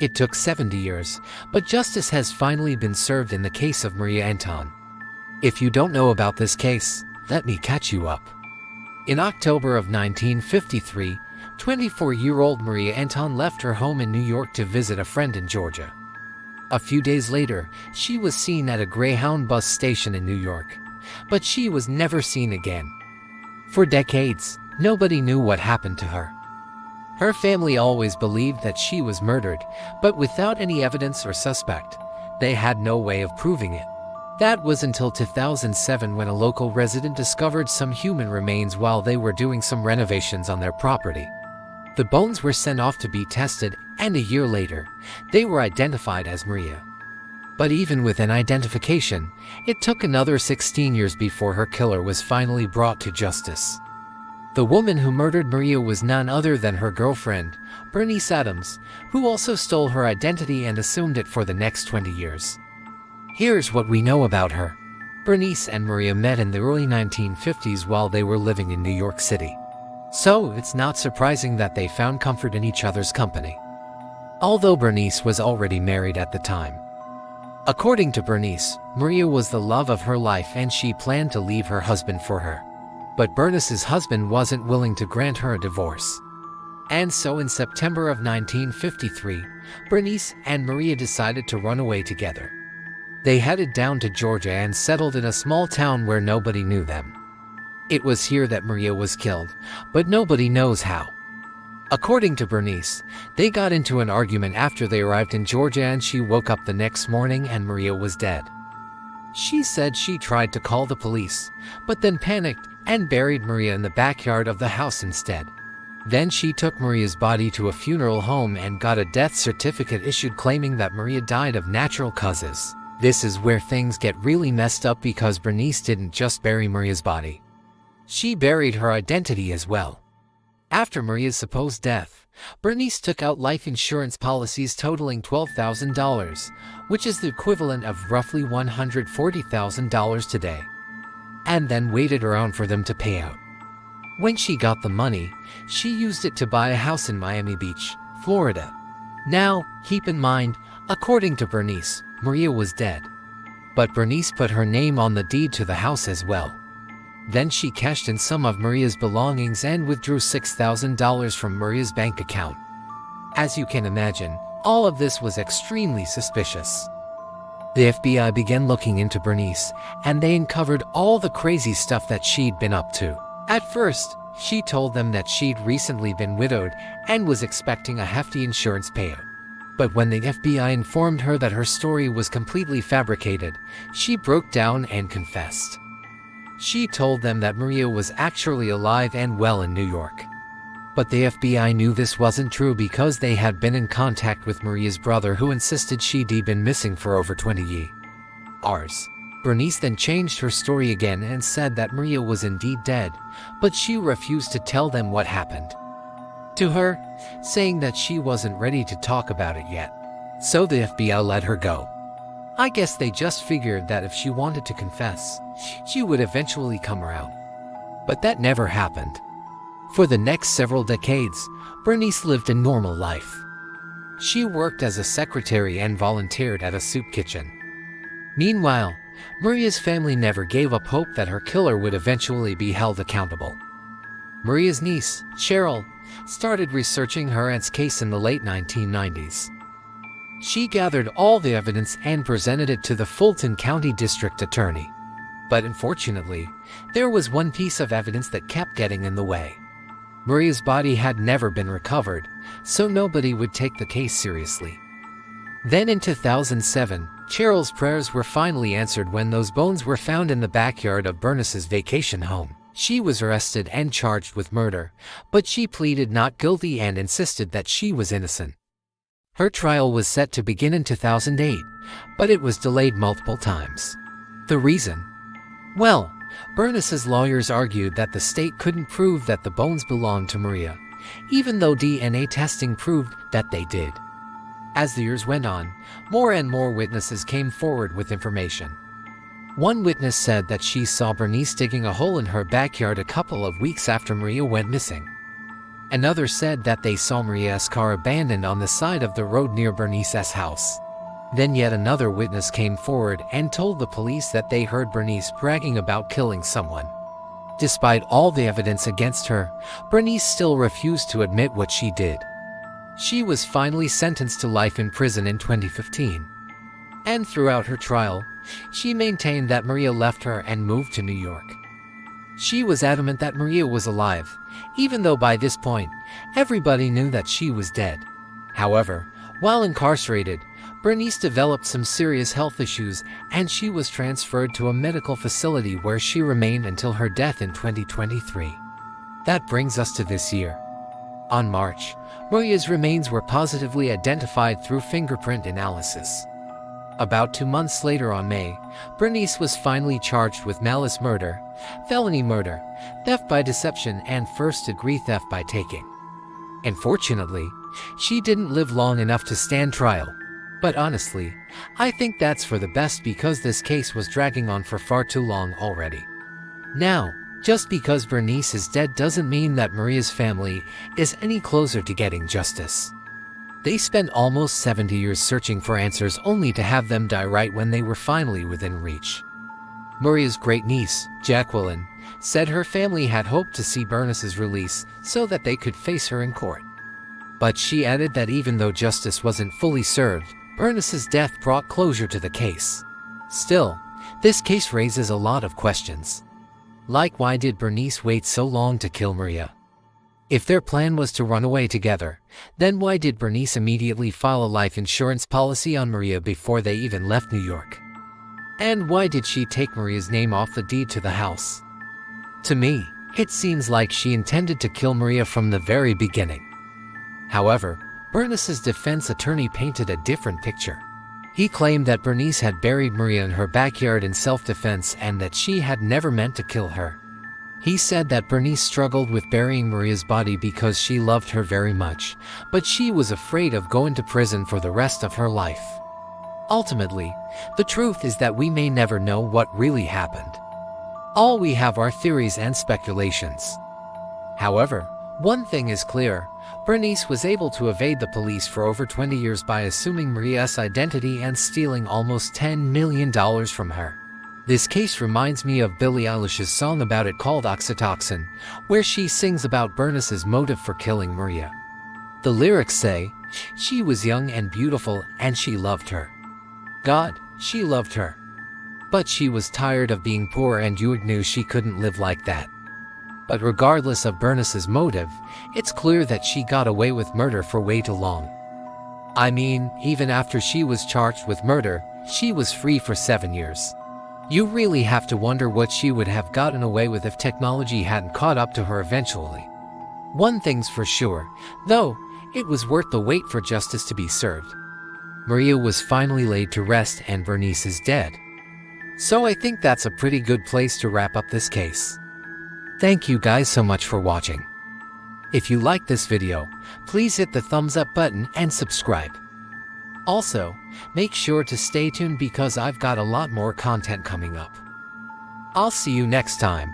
It took 70 years, but justice has finally been served in the case of Maria Anton. If you don't know about this case, let me catch you up. In October of 1953, 24-year-old Maria Anton left her home in New York to visit a friend in Georgia. A few days later, she was seen at a Greyhound bus station in New York, but she was never seen again. For decades, nobody knew what happened to her. Her family always believed that she was murdered, but without any evidence or suspect, they had no way of proving it. That was until 2007 when a local resident discovered some human remains while they were doing some renovations on their property. The bones were sent off to be tested, and a year later, they were identified as Maria. But even with an identification, it took another 16 years before her killer was finally brought to justice. The woman who murdered Maria was none other than her girlfriend, Bernice Adams, who also stole her identity and assumed it for the next 20 years. Here's what we know about her. Bernice and Maria met in the early 1950s while they were living in New York City. So it's not surprising that they found comfort in each other's company. Although Bernice was already married at the time. According to Bernice, Maria was the love of her life and she planned to leave her husband for her. But Bernice's husband wasn't willing to grant her a divorce. And so in September of 1953, Bernice and Maria decided to run away together. They headed down to Georgia and settled in a small town where nobody knew them. It was here that Maria was killed, but nobody knows how. According to Bernice, they got into an argument after they arrived in Georgia and she woke up the next morning and Maria was dead. She said she tried to call the police, but then panicked and buried Maria in the backyard of the house instead. Then she took Maria's body to a funeral home and got a death certificate issued claiming that Maria died of natural causes. This is where things get really messed up because Bernice didn't just bury Maria's body. She buried her identity as well. After Maria's supposed death, Bernice took out life insurance policies totaling $12,000, which is the equivalent of roughly $140,000 today, and then waited around for them to pay out. When she got the money, she used it to buy a house in Miami Beach, Florida. Now, keep in mind, according to Bernice, Maria was dead. But Bernice put her name on the deed to the house as well. Then she cashed in some of Maria's belongings and withdrew $6,000 from Maria's bank account. As you can imagine, all of this was extremely suspicious. The FBI began looking into Bernice, and they uncovered all the crazy stuff that she'd been up to. At first, she told them that she'd recently been widowed and was expecting a hefty insurance payout. But when the FBI informed her that her story was completely fabricated, she broke down and confessed. She told them that Maria was actually alive and well in New York. But the FBI knew this wasn't true because they had been in contact with Maria's brother who insisted she'd been missing for over 20 years. Bernice then changed her story again and said that Maria was indeed dead, but she refused to tell them what happened to her, saying that she wasn't ready to talk about it yet. So the FBI let her go. I guess they just figured that if she wanted to confess, she would eventually come around. But that never happened. For the next several decades, Bernice lived a normal life. She worked as a secretary and volunteered at a soup kitchen. Meanwhile, Maria's family never gave up hope that her killer would eventually be held accountable. Maria's niece, Cheryl, started researching her aunt's case in the late 1990s. She gathered all the evidence and presented it to the Fulton County District Attorney. But unfortunately, there was one piece of evidence that kept getting in the way. Maria's body had never been recovered, so nobody would take the case seriously. Then in 2007, Cheryl's prayers were finally answered when those bones were found in the backyard of Bernice's vacation home. She was arrested and charged with murder, but she pleaded not guilty and insisted that she was innocent. Her trial was set to begin in 2008, but it was delayed multiple times. The reason? Well, Bernice's lawyers argued that the state couldn't prove that the bones belonged to Maria, even though DNA testing proved that they did. As the years went on, more and more witnesses came forward with information. One witness said that she saw Bernice digging a hole in her backyard a couple of weeks after Maria went missing. Another said that they saw Maria's car abandoned on the side of the road near Bernice's house. Then yet another witness came forward and told the police that they heard Bernice bragging about killing someone. Despite all the evidence against her, Bernice still refused to admit what she did. She was finally sentenced to life in prison in 2015. And throughout her trial, she maintained that Maria left her and moved to New York. She was adamant that Maria was alive, even though by this point, everybody knew that she was dead. However, while incarcerated, Bernice developed some serious health issues and she was transferred to a medical facility where she remained until her death in 2023. That brings us to this year. On March, Maria's remains were positively identified through fingerprint analysis. About 2 months later on May, Bernice was finally charged with malice murder, felony murder, theft by deception, and first-degree theft by taking. Unfortunately, she didn't live long enough to stand trial. But honestly, I think that's for the best because this case was dragging on for far too long already. Now, just because Bernice is dead doesn't mean that Maria's family is any closer to getting justice. They spent almost 70 years searching for answers only to have them die right when they were finally within reach. Maria's great-niece, Jacqueline, said her family had hoped to see Bernice's release so that they could face her in court. But she added that even though justice wasn't fully served, Bernice's death brought closure to the case. Still, this case raises a lot of questions. Like, why did Bernice wait so long to kill Maria? If their plan was to run away together, then why did Bernice immediately file a life insurance policy on Maria before they even left New York? And why did she take Maria's name off the deed to the house? To me, it seems like she intended to kill Maria from the very beginning. However, Bernice's defense attorney painted a different picture. He claimed that Bernice had buried Maria in her backyard in self-defense and that she had never meant to kill her. He said that Bernice struggled with burying Maria's body because she loved her very much, but she was afraid of going to prison for the rest of her life. Ultimately, the truth is that we may never know what really happened. All we have are theories and speculations. However, one thing is clear: Bernice was able to evade the police for over 20 years by assuming Maria's identity and stealing almost $10 million from her. This case reminds me of Billie Eilish's song about it called Oxytocin, where she sings about Bernice's motive for killing Maria. The lyrics say, "She was young and beautiful and she loved her. God, she loved her. But she was tired of being poor and you knew she couldn't live like that." But regardless of Bernice's motive, it's clear that she got away with murder for way too long. I mean, even after she was charged with murder, she was free for 7 years. You really have to wonder what she would have gotten away with if technology hadn't caught up to her eventually. One thing's for sure, though, it was worth the wait for justice to be served. Maria was finally laid to rest and Bernice is dead. So I think that's a pretty good place to wrap up this case. Thank you guys so much for watching. If you like this video, please hit the thumbs up button and subscribe. Also, make sure to stay tuned because I've got a lot more content coming up. I'll see you next time.